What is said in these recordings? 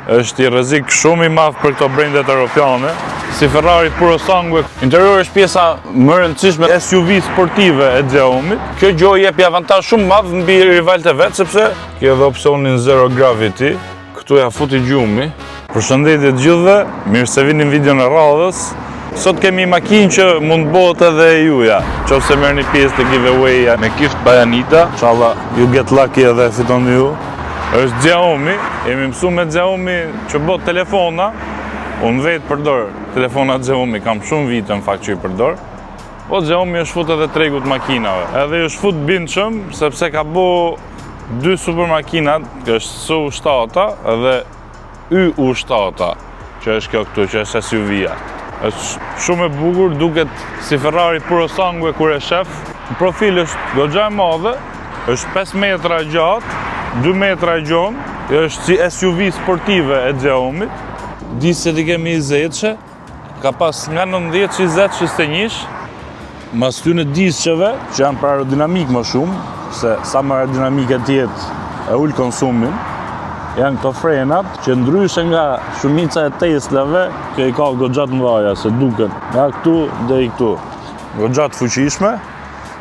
është i rrezik shumë i madh për këto brendet europiane, si Ferrari puro sangue. Interiori është pjesa më e rëndësishme SUV sportive e Xiaomi. Kjo gjë jep avantazh shumë madh mbi rivalët e vet, sepse ke edhe opsionin Zero Gravity. Këtu ja futi gjumi. Përshëndetje të gjithëve, mirë se vini në videon e radhës. Sot kemi makinë që mund bëhet edhe e juja, nëse merrni pjesë te giveaway-ja me Gift by Anita. Inshallah you get lucky edhe fiton ju. Është Xiaomi, jemi mësuar me Xiaomi që bot telefona. Unë vetë përdor telefona Xiaomi, kam shumë vite në fakt që i përdor. Po Xiaomi është fut edhe tregut makinave. Edhe është fut bindshëm sepse ka bo dy super makinat, që është SU7 edhe YU7, që është kjo këtu, që është SUV-ja. Është shumë e bukur, duket si Ferrari puro sangue kur e shef. Në profil është goxha e madhe, është 5 metra gjatë, 2 metra gjonë, është si SUV sportive e Xiaomit. Disë që kemi 20, ka pas nga 90, 20, 21, mas tyne disqeve, që janë për aerodinamik më shumë, se sa më aerodinamike tjetë e ullë konsumin, janë këto frenat, që ndryshe nga shumica e Teslave, që i ka goxhat mdhaja, se duken nga këtu dhe i këtu. Goxhat fuqishme,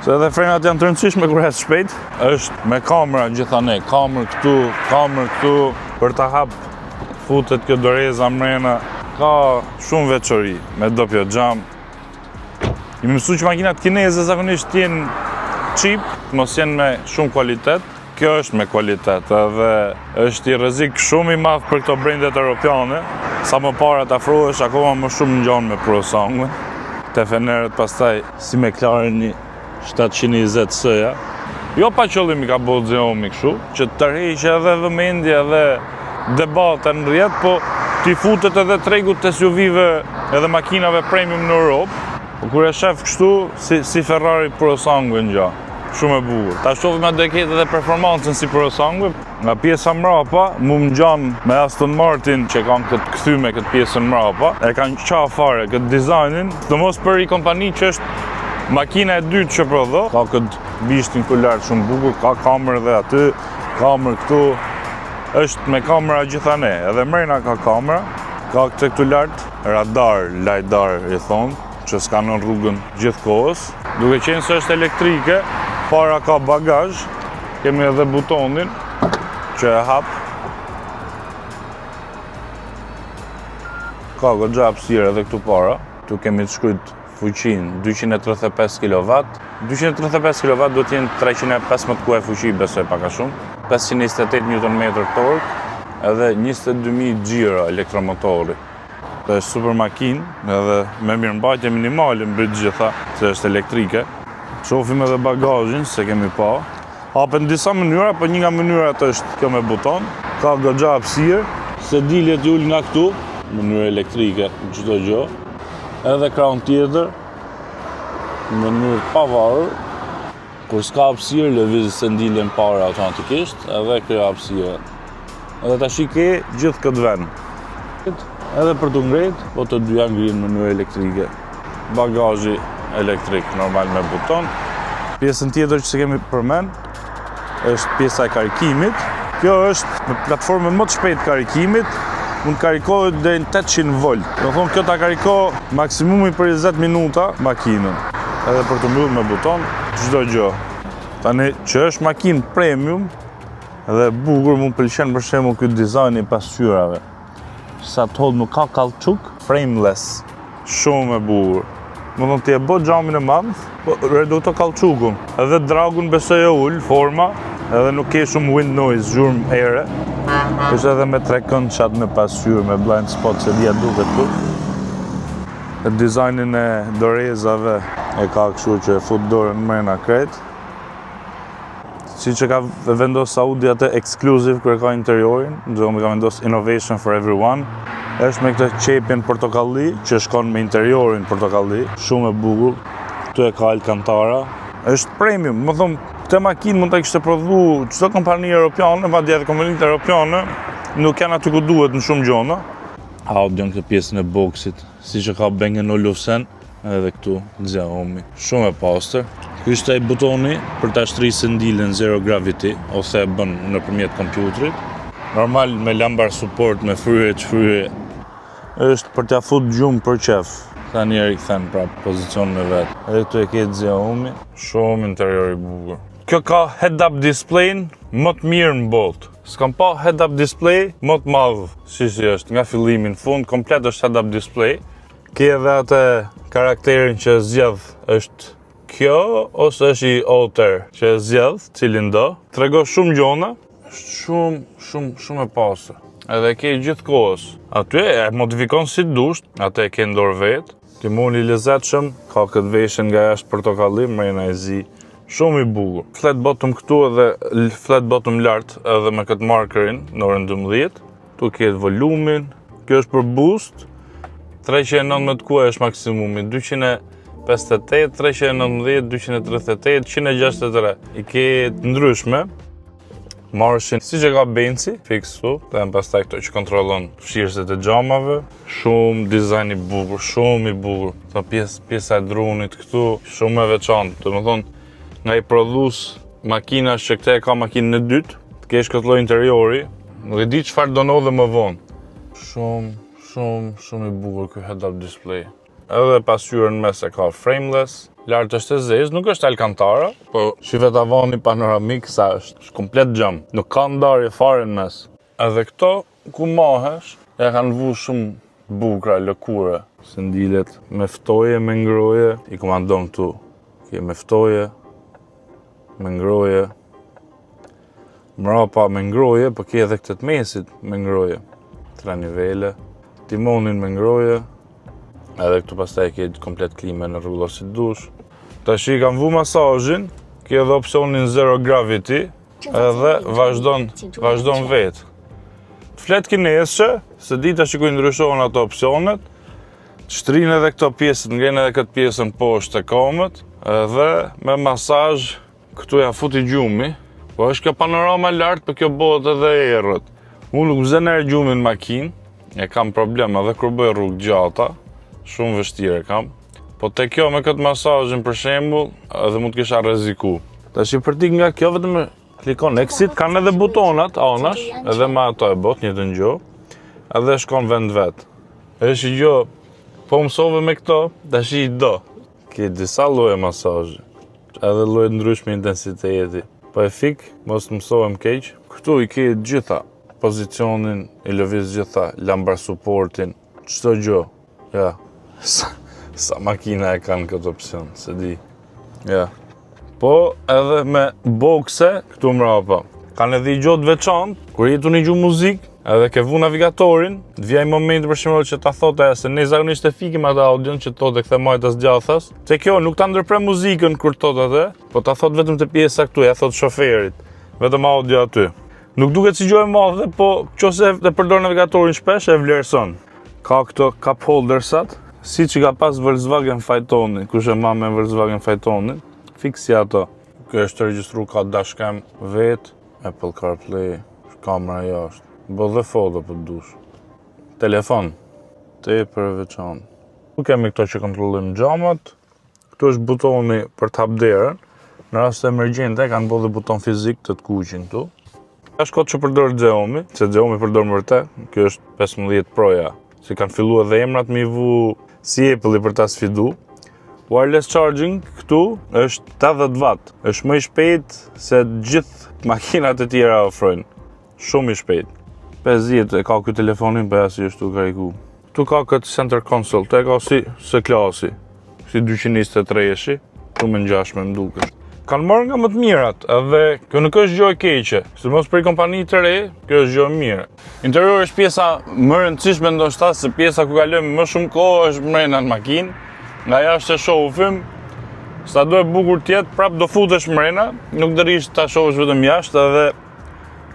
se edhe frenat janë të rëndësishme kur hes shpejt. Është me kamera gjithane, kamerë këtu, për ta hap futet kjo doreza mrena, ka shumë veçori, me doppio xham. I mësu që makinat kineze zakonisht jenë cheap, mos jenë me shumë kualitet. Kjo është me kualitet, edhe është i rrezik shumë i madh për këto brendet europiane. Sa më para të afrohesh, akoma më shumë ngjan me puro sangue. Te Fenerët pastaj si McLaren 720S-ja. Jo pa qëllim i ka bërë Xiaomi kështu, që të tërheqë edhe vëmendje edhe debate në rrjet, po t'i futet edhe tregut të SUV-ve edhe makinave premium në Europë. Po kur e shef kështu, si Ferrari puro sangue ngja. Shumë e bukur. Ta shohim atë ketë edhe performancën si puro sangue. Nga pjesa mrapa, mu më ngjan me Aston Martin që kanë këtë kthyme këtë pjesën mrapa. E kanë qa fare këtë dizajnin, të mos për i kompani që është makina e dytë që prodho. Ka këtë bishtin ku lart shumë bukur, ka kamerë dhe aty, kamerë këtu. Është me kamera gjithane, edhe mrena ka kamera. Ka këtë këtu lart, radar, LiDAR i thonë, që skanon rrugën gjithë kohës. Duke qenë se është elektrike, para ka bagazh, kemi edhe butonin që e hap. Ka goxha hapësirë edhe këtu para. Tu kemi të shkruajt fuqinë 235 kW. 235 kW do të jenë 315 kuaj fuqi, besoj pak a shumë. 528 Nm tork, edhe 22.000 xhira elektromotori. Kjo është super makinë, edhe me mirëmbajtje minimale mbi të gjitha, se është elektrike. Shohim edhe bagazhin, se kemi pa. Hapen disa mënyra, po një nga mënyrat është kjo me buton. Ka goxha hapësirë, sediljet i ul nga këtu, mënyrë elektrike, çdo gjë. Edhe krahun tjetër, mënyrë pavarur. Kur s'ka hapësirë, lëviz sediljen para automatikisht, edhe kjo hapësirë. Edhe tash i ke gjithë këtë vend. Edhe për të ngrejt, po të dyja ngrihen në mënyrë elektrike. Bagazhi elektrik, normal me buton. Pjesën tjetër që se kemi përmend, është pjesa e karikimit. Kjo është me platformën më të shpejtë karikimit, mund karikohet deri në 800 volt. Do thonë kjo ta kariko maksimumi për 20 minuta makinën. Edhe për të mbyllur me buton, çdo gjë. Tani që është makinë premium dhe bukur, më pëlqen për shembull ky dizajn i pasqyrave. Sa të hodh nuk ka kauçuk, frameless, shumë e bukur. Më thonë ti e bë xhamin e madh, po redu këto kauçukun. Edhe dragun besoj e ul, forma, edhe nuk ke shumë wind noise, zhurmë ere. Është edhe me 3 këndçat me pasqyrë, me blind spot, se dia duket këtu. Dizajnin e dorezave e ka kështu që e fut dorën mrena krejt. Si që ka vendos Audi atë exclusive kër ka interiorin, Xiaomi ka vendos Innovation for Everyone. Është me këtë qepjen portokalli, që shkon me interiorin portokalli, shumë e bukur. Këtu e ka Alcantara. Është premium, më thonë, këtë makinë mund të kishte prodhu çdo kompani europiane, madje edhe kompanitë europiane, nuk janë aty ku duhet në shumë gjona. Audion këtë pjesën e boksit, si që ka Bang & Olufsen, edhe këtu Xiaomi. Shumë e pastër. Ky është ai butoni për ta shtrisë ndilën Zero Gravity, ose e bën nëpërmjet kompjuterit. Normal me lambar support, me fryje çfryje. Është për t'ia fut gjumë për qef. Ta njerë i kthen prapë pozicionin e vet. Edhe këtu e ke Xiaomi, shumë interior i bukur. Kjo ka head-up display më të mirë në botë. S'kam pa head-up display më të madh, si është, nga fillimi në fund, komplet është head-up display. Ke edhe atë karakterin që zgjedh, është kjo ose është i outer që zgjedh, cilin do. Tregon shumë gjona, është shumë e pastër. Edhe ke gjithkohës. Aty e modifikon si dush, atë e ke në dorë vet. Timoni i lezetshëm, ka këtë veshën nga jashtë portokalli, mrena e zi. Shumë i bukur. Flat bottom këtu edhe flat bottom lart edhe me këtë markerin në orën 12. Tu ke volumin. Kjo është për boost. 319 ku është maksimumi, 258, 319, 238, 163. I ke të ndryshme. Marshin, si që ka Benzi, fix tu, dhe në pastaj këto që kontrolon fshirësit e xhamave. Shumë dizajn i bukur, shumë i bukur. Ta pjesa e drunit këtu, shumë e veçantë. Domethënë, nga i prodhues makinash që këte e ka makinën e dytë, të kesh këtë lloj interiori, nuk e di çfarë do ndodhe më vonë. Shumë i bukur ky head-up display. Edhe pasqyrën mes e ka frameless. Lart është e zezë, nuk është Alcantara, po shive tavani panoramik sa është komplet xham. Nuk ka ndarje fare në mes. Edhe këto ku mahesh, ja kanë vu shumë bukra, lëkure. Se ndilet me ftoje, me ngroje, i komandon këtu. Ke me ftoje, me ngroje. Mrapa me ngroje, po ke edhe këtë të mesit me ngroje. 3 nivele. Timonin me ngroje. Edhe këtu pastaj ke komplet klime në rregull si dush. Tash i kam vu masazhin, ke edhe opsionin Zero Gravity, edhe vazhdon vetë. Flet kinesë, se di tash ku ndryshohen ato opsionet. Shtrin edhe këto pjesë, ngjen edhe këtë pjesën poshtë të komët, edhe me masazh këtu ja futi gjumi. Po është kjo panorama lart, po kjo bëhet edhe errët. Unë nuk zën erë gjumin në makinë, e kam problem edhe kur bëj rrugë gjata. Shumë vështirë kam. Po te kjo me këtë masazhin për shembull, edhe mund të kisha rreziku. Tash i përtik nga kjo vetëm klikon exit, kanë edhe butonat anash, edhe me ato e bot njëtën gjë. Edhe shkon vend vet. Është gjë, po mësove me këto, tash i do. Ke disa lloje masazhi. Edhe lloje ndryshme intensiteti. Po e fik, mos mësohem keq. Këtu i ke gjitha. Pozicionin, i lëviz gjitha, lambar supportin, çdo gjë. Ja. Sa makina e kanë këtë opcion, se di. Ja. Po edhe me bokse këtu mrapa. Kanë edhe i gjotë veçantë, kur jetu një gjumë muzikë, edhe ke vu navigatorin, të vjaj momenti për shembull që ta thotë se ne zakonisht e fikim atë audion që thotë kthe majtas gjathas. Se kjo nuk ta ndërprer muzikën kur thotë atë, po ta thotë vetëm te pjesa këtu, ja thotë shoferit. Vetëm audio aty. Nuk duket si gjë e madhe, po nëse e përdor navigatorin shpesh e vlerëson. Ka këto cup holdersat, si që ka pas Volkswagen Phaetonin, kush e ma me Volkswagen Phaetonin, fiksi ato. Kjo është të regjistru ka dashcam vet, Apple CarPlay, kamera jashtë, bë dhe foto për dush. Telefon, te për veçan. Tu kemi këto që kontrollojmë xhamat, këtu është butoni për të hap derën, në rast të emergjente kanë bë dhe buton fizik të kuqin këtu. Është kod që përdor Xiaomi, se Xiaomi përdor më vërtet, kjo është 15 Proja. Si kanë filluar edhe emrat me vu si Apple për ta sfidu. Wireless charging këtu është 80 watt. Është më i shpejt se gjithë makinat e tjera ofrojnë. Shumë i shpejt. 50 e ka ky telefonin, po ja si është tu kariku. Tu ka këtë center console, te ka si së klasi. Si 223-shi, tu më ngjashme më duket. Kanë marrë nga më të mirat, edhe kjo nuk është gjë e keqe. Sidomos për kompani të re, kjo është gjë e mirë. Interiori është pjesa më e rëndësishme ndoshta se pjesa ku kalojmë më shumë kohë është mrena në makinë. Nga jashtë e shohim, sa do e bukur tjetë, prap do futesh mrena, nuk do rish ta shohësh vetëm jashtë, edhe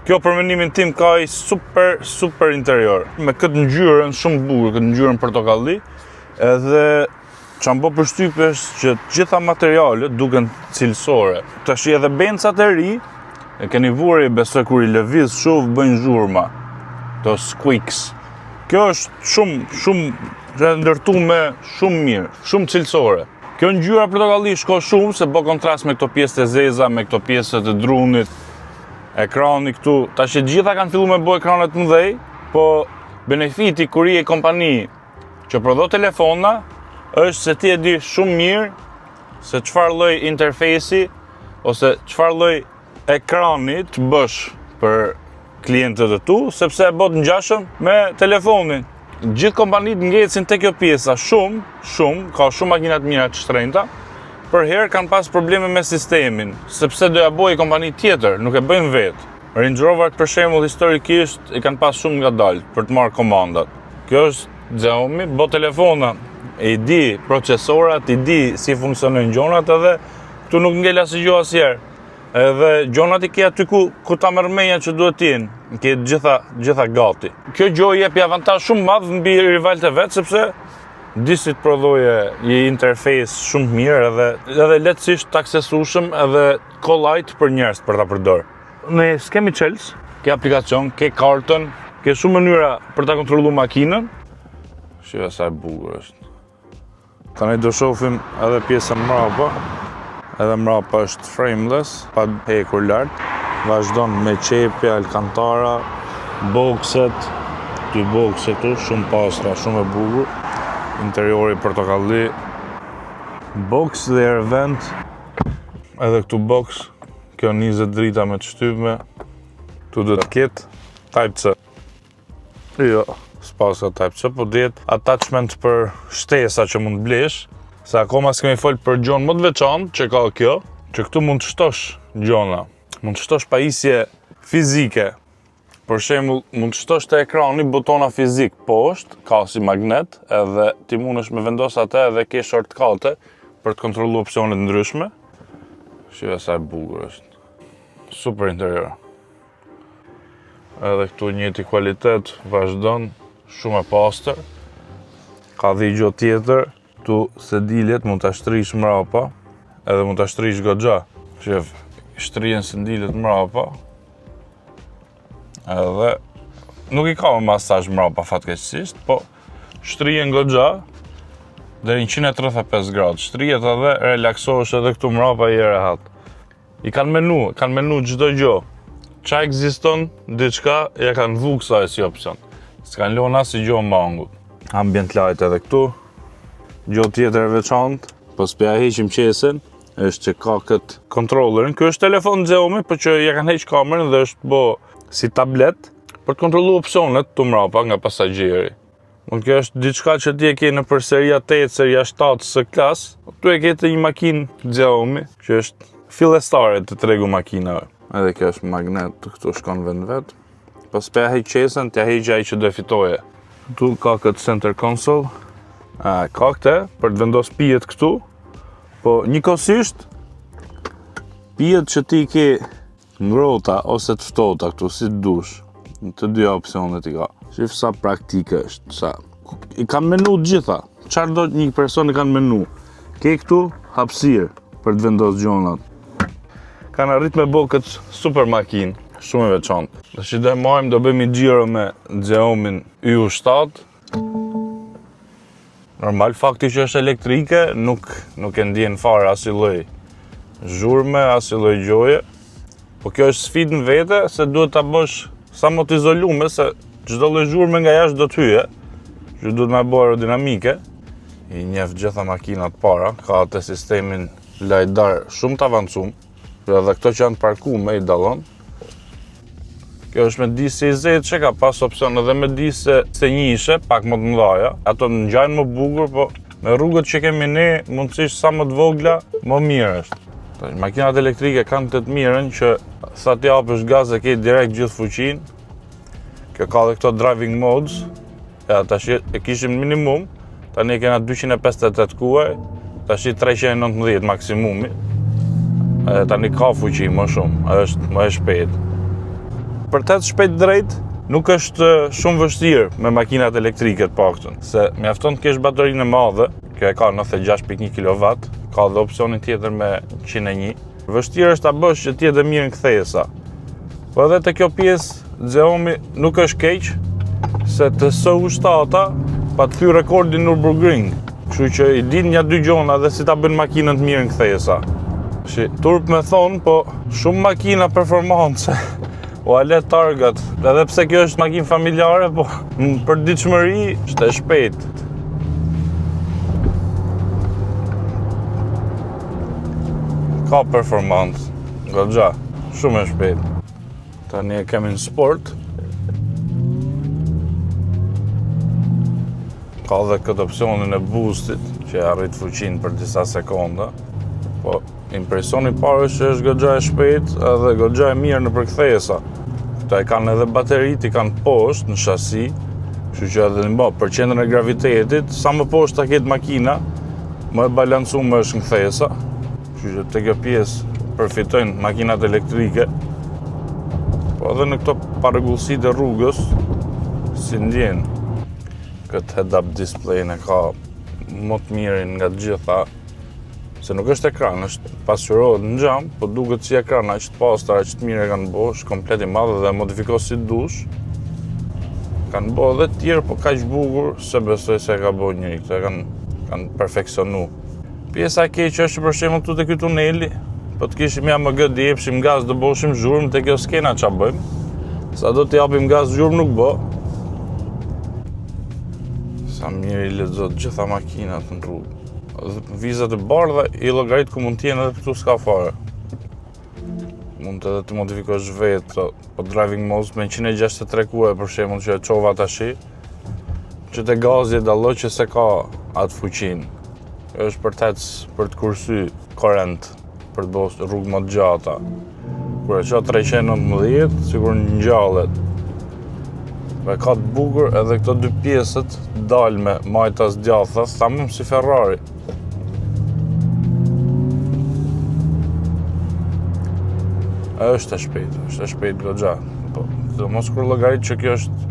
kjo për mendimin tim ka i super interior. Me këtë ngjyrën shumë bukur, këtë ngjyrën portokalli, edhe çam bë përshtypje është që gjitha materialet duken cilësore. Tash edhe bencat e ri, e keni vuri besoj kur i lëviz shumë bëjnë zhurma. To squeaks. Kjo është shumë ndërtuar shumë mirë, shumë cilësore. Kjo ngjyra portokalli shko shumë se bë kontrast me këto pjesë të zeza, me këto pjesë të drunit. Ekrani këtu, tash gjitha kanë fillu me bo ekranet mëdhej, po benefiti kur je kompani që prodho telefona është se ti e di shumë mirë se çfarë lloj interfejsi ose çfarë lloj ekrani të bësh për klientët e tu, sepse e bot ngjashëm me telefonin. Gjithë kompanitë ngecin te kjo pjesa shumë, ka shumë makina të mira të shtrenjta, për herë kanë pas probleme me sistemin, sepse do ja bëjë kompani tjetër, nuk e bëjnë vetë. Range Rover për shembull historikisht i kanë pas shumë ngadalë për të marrë komandat. Kjo është Xiaomi, bot telefona, i di procesorat, i di si funksionojnë gjonat edhe këtu nuk ngel asgjë asnjëherë. Edhe gjonat i ke aty ku ta merr mendja që duhet të jenë, ke gjitha gati. Kjo gjë jep avantazh shumë madh mbi rivalët e vet sepse disi të prodhoje një interfejs shumë mirë edhe lehtësisht të aksesueshëm edhe kollajt për njerëz për ta përdorur. Ne s'kemi Chels, ke aplikacion, ke kartën, ke shumë mënyra për ta kontrolluar makinën. Shija sa e bukur është. Tani do shohim edhe pjesën mbrapa. Edhe mbrapa është frameless, pa hekur lart. Vazhdon me qepje, alkantara, bokset, dy bokse këtu, shumë pastra, shumë e bukur. Interiori portokalli. Box dhe air vent. Edhe këtu box, kjo 20 drita me të shtypme. Tu do të ketë Type C. Jo, s'pas ka Type C, po dihet attachment për shtesa që mund blesh. Se akoma s'kemi folë për gjonë më të veçantë që ka kjo, që këtu mund të shtosh gjona. Mund të shtosh pajisje fizike. Për shembull, mund të shtosh te ekrani butona fizik poshtë, ka si magnet, edhe ti mundesh me vendos atë edhe ke shortcut për të kontrolluar opsione të ndryshme. Shija sa e bukur është. Super interior. Edhe këtu njëti kualitet vazhdon, shumë e pastër. Ka dhigjo tjetër. Tu sedilet mund ta shtrish mrapa, edhe mund ta shtrish goxha. Shef, shtrihen sedilet mrapa. Edhe nuk i ka më masazh mrapa fatkeqësisht, po shtrihen goxha deri në 135 gradë. Shtrihet edhe relaksohesh edhe këtu mrapa i rehat. I kanë menu çdo gjë. Ç'a ekziston, diçka ja kanë vu kësaj si opsion. S'kan lënë as gjë mangut. Ambient light edhe këtu. Gjë tjetër e veçantë, po s'pja heqim qesën, është që ka këtë kontrollerin. Ky është telefon Xiaomi, por që ja kanë heq kamerën dhe është bo si tablet për të kontrolluar opsionet tu mrapa nga pasagjeri. Kjo është diçka që ti e ke në për seria 8, seria 7 së klas. Tu e ke të një makinë Xiaomi, që është fillestare të tregu makinave. Edhe kjo është magnet, këtu shkon vend vet. Po s'pja heq qesën, t'ja heq ai që do fitoje. Tu ka këtë center console. Ka këte për të vendos pijet këtu, po njëkohësisht pijet që ti ke ngrota ose të ftohta këtu si dush, në të dy opsionet i ka. Shif sa praktike është, i kanë menu të gjitha, çfarë do një person i kanë menu. Ke këtu hapësirë për të vendos gjonat. Kanë arrit me bo këtë super makinë, shumë e veçantë. Dhe që do marrim do bëjmë xhiro me Xiaomi U7. Normal, fakti që është elektrike, nuk e ndjen fare asnjë lloj zhurme, asnjë lloj gjoje. Po kjo është sfidë në vete, se duhet ta bësh sa më të izoluar, se çdo lloj zhurme nga jashtë do të hyje, që duhet më bëj aerodinamike. I njeh gjitha makinat para, ka atë sistemin LiDAR shumë të avancuar, edhe këto që janë të parkuar i dallon. Kjo është me disë i zetë që ka pas opcion edhe me disë se njishe, pak më të mëdhaja. Ato në gjajnë më bukur, po me rrugët që kemi ne, mundësisht sa më të vogla, më mirë është. Makinat elektrike kanë të mirën që sa ti hapësh gaz e ke direkt gjithë fuqinë. Kjo ka dhe këto driving modes, tash e kishim minimum, tani kena 258 kuaj, tash 319 maksimumi. Tani ka fuqi më shumë, është më e shpejtë. Për të shpejt drejt, nuk është shumë vështirë me makinat elektrike të paktën, se mjafton të kesh baterinë e madhe, kjo e ka 96.1 kW, ka dhe opsionin tjetër me 101. Vështirë është ta bësh që t'jetë mirë në kthesa. Po edhe te kjo pjesë, Xiaomi nuk është keq, se të SU7 pa të thyr rekordin Nürburgring, kështu që i din një dy gjona dhe si ta bën makinën të mirë në kthesa. Turp me thonë, po shumë makina performance O ale targat, edhe pse kjo është makinë familjare, po për ditëshmëri është e shpejt. Ka performancë, goxha, shumë e shpejt. Tani e kemi në sport. Ka dhe këtë opcionin e boostit, që e arrit fuqinë për disa sekonda. Po, impresioni parë është që është goxha e shpejt edhe goxha e mirë në përkthesa. Këta e kanë edhe baterit, i kanë poshtë në shasi, kështu që edhe në për qendrën e gravitetit, sa më poshtë ta ketë makina, më e balancuar është në kthesa. Kështu që te kjo pjesë përfitojnë makinat elektrike. Po edhe në këto parregullësitë e rrugës, si ndjen. Këtë head-up display-n e ka më të mirin nga të gjitha, se nuk është ekran, është pasqyrohet në xham, po duket si ekran, aq të pastër, aq të mirë e kanë bërë, është komplet i madh dhe modifikohet si dush. Kanë bërë edhe të tjerë, po kaq bukur se besoj se e ka bërë njëri, këto e kanë perfekcionu. Pjesa e keqe është për shembull këtu te ky tuneli, po të kishim ja më gët të jepshim gaz do boshim zhurmë te kjo skena ç'a bëjmë. Sa do të japim gaz zhurmë nuk bë. Sa mirë i lexohet gjitha makinat në rrugë. Vizat e bardha i llogarit ku mund t'jenë edhe këtu s'ka fare. Mund edhe të modifikosh vetë, po driving mode me 163 kuaj për shembull që e çova tash, që te gazi e dalloj që se ka atë fuqinë. Është për të kursy korrent, për të bërë rrugë më të gjata. Kur e ço 319, sigur ngjallet. E ka të bukur edhe këto dy pjesët dalme, majtas djathas, thamëm si Ferrari. Është e shpejt goxha. Po, mos kur llogarit që kjo është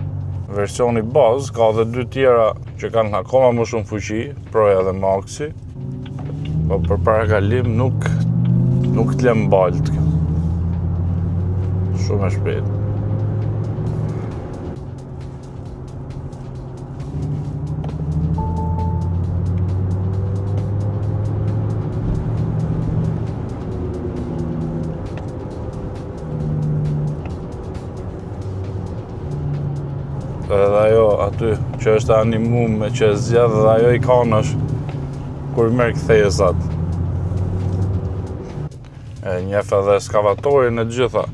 versioni bazë, ka edhe dy tjera që kanë akoma më shumë fuqi, Proja dhe Maxi. Po për parakalim nuk të lëm balt kjo. Shumë e shpejt. Edhe ajo aty që është animuar që e zgjedh dhe ajo ikonash kur merr kthesat. E njeh edhe eskavatorin e gjitha.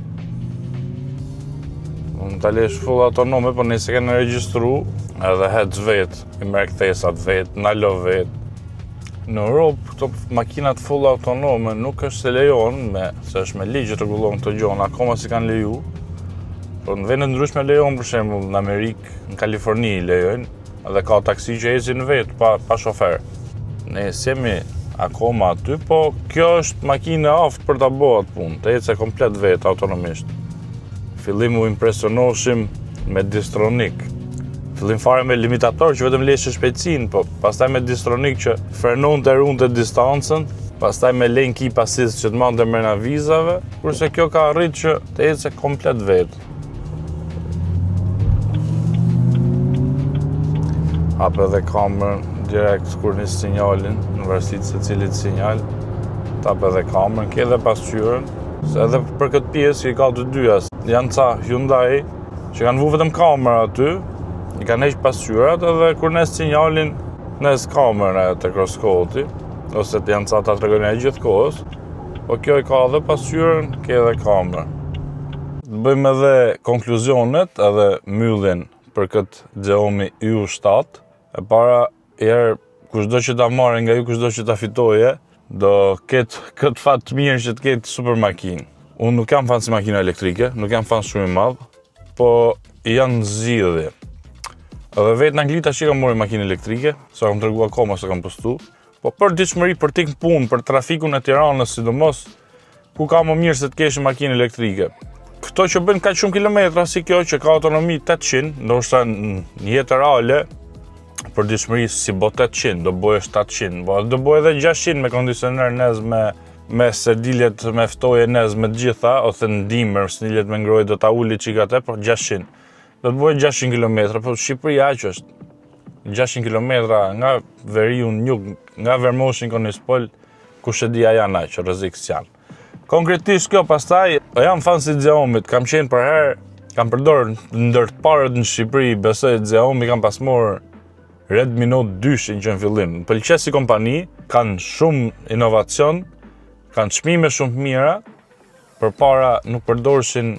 Mund ta lesh full autonome, po nëse kanë regjistru edhe hec vet, i merr kthesat vet, nalo vet. Në Europë këto makinat full autonome nuk është se lejon se është me ligj rregullon këto gjona, akoma si kanë leju. Po në vende ndryshme lejon, për shembull në Amerikë, në Kaliforni lejojnë, edhe ka taksi që ecin vetë pa shofer. Ne jemi akoma aty, po kjo është makinë e aftë për ta bërë atë punë, të ecë komplet vetë autonomisht. Fillim u impresionoshim me Distronic. Fillim fare me limitator që vetëm leshë shpejtësinë, po pastaj me Distronic që frenonte runte distancën, pastaj me lane keep assist që të mande mrena vizave, kurse kjo ka arrit që të ecë komplet vetë. Hap edhe kamerën direkt kur nis sinjalin, në varësi se cilit sinjal, tap edhe kamerën, ke edhe pasqyrën, se edhe për këtë pjesë i ka të dyja. Janë ca Hyundai që kanë vu vetëm kamera aty, i kanë heq pasqyrat edhe kur nes sinjalin, nes kamera te kroskoti, ose janë ca ta tregojnë e gjithë kohës, po kjo i ka edhe pasqyrën, ke edhe kamerën. Të bëjmë edhe konkluzionet edhe mbylljen për këtë Xiaomi U7. E para herë kushdo që ta marrë nga ju, kushdo që ta fitoje, do ketë këtë fat të mirë që të ketë super makinë. Unë nuk jam fan si makina elektrike, nuk jam fan shumë i madh, po janë zgjidhje. Edhe vetë në Angli tash kam marrë makinë elektrike, sa kam tregu akoma se kam postu, po për ditëshmëri, për tik në punë, për trafikun e Tiranës, sidomos, ku ka më mirë se të kesh makinë elektrike. Këto që bën kaq shumë kilometra si kjo që ka autonomi 800, ndoshta në jetë reale, për ditëshmëri si bo 800, do bëjë 700, do bëjë edhe 600 me kondicioner nez me sediljet me ftoje nez me të gjitha, ose në dimër, sediljet me ngrojë do ta uli çikate, por 600. Do të bëjë 600 km, por Shqipëria aq është. 600 km nga Veriu në jug, nga Vermoshi në Konispol, kush e di janë aq, rrezik s'janë. Konkretisht kjo pastaj, jam fan si Xiaomi, kam qenë për herë, kam përdorur ndër të parët në Shqipëri, besoj Xiaomi kam pas marrë Redmi Note 2 që në fillim. Më pëlqen si kompani, kanë shumë inovacion, kanë çmime shumë të mira, përpara nuk përdorshin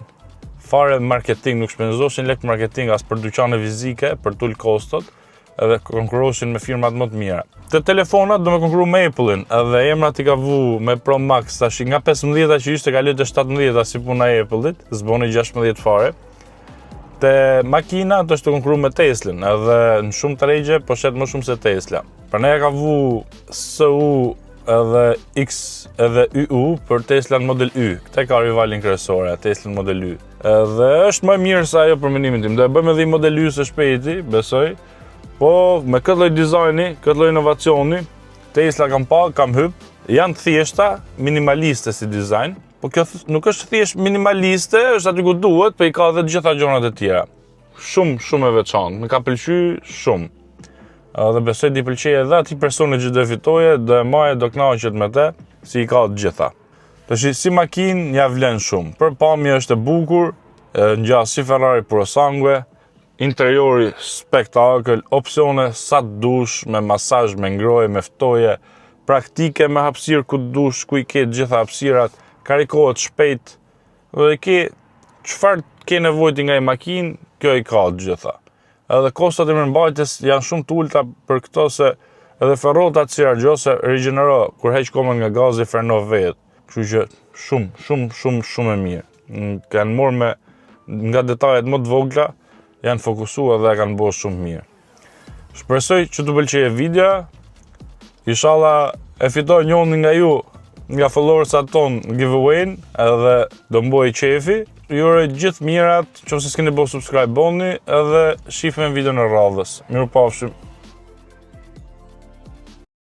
fare marketing, nuk shpenzoshin lek marketing as për dyqane fizike, për tul kostot, edhe konkurroshin me firmat më të mira. Te telefonat do me konkurru me Apple-in, edhe emrat I ka vu me Pro Max, tash nga 15 që ishte ka lejt e 17 si puna e Apple-it, zboni 16 fare. Te makina do të konkurru me Teslin, edhe në shumë të regje, po shet më shumë se Tesla. Për ne ka vu SU edhe X edhe YU për Tesla në model Y. Këte ka rivalin kryesore, Tesla në model Y. Edhe është më mirë se ajo për mendimin tim. Do e bëjmë edhe I model Y së shpejti, besoj. Po me këtë lloj dizajni, këtë lloj inovacioni, Tesla kam hyp, janë thjeshta, minimaliste si dizajn, po kjo nuk është thjesht minimaliste, është aty ku duhet, po I ka edhe të gjitha gjonat e tjera. Shumë e veçantë, më ka pëlqyer shumë. Dhe besoj t'i pëlqej edhe atij personi që do fitoje, do e marrë, do kënaqet me te, si I ka të gjitha. Tash si makinë ja vlen shumë. Për pamje është e bukur, ngjas si Ferrari Purosangue, interiori spektakël, opsione sa të dush, me masazh, me ngroje, me ftoje, praktike me hapësirë ku dush, ku I ke të gjitha hapësirat, karikohet shpejt, dhe ke çfarë ke nevojë nga I makinë, kjo I ka të gjitha. Edhe kostot e mirëmbajtjes janë shumë të ulta për këto se edhe ferrotat si argjose regeneroj, kur heq komën nga gazi freno vetë. Kështu që shumë e mirë. Kanë morë nga detajet më të vogla, janë fokusuar dhe kanë bërë shumë mirë. Shpresoj që t'u pëlqejë video. Inshallah e fitoj njëri nga ju, nga followersat ton giveaway-n, edhe do mboj qefi. Ju uroj gjithë mirat, nëse s'keni bërë subscribe bëni, edhe shihemi në videon e radhës. Mirupafshim.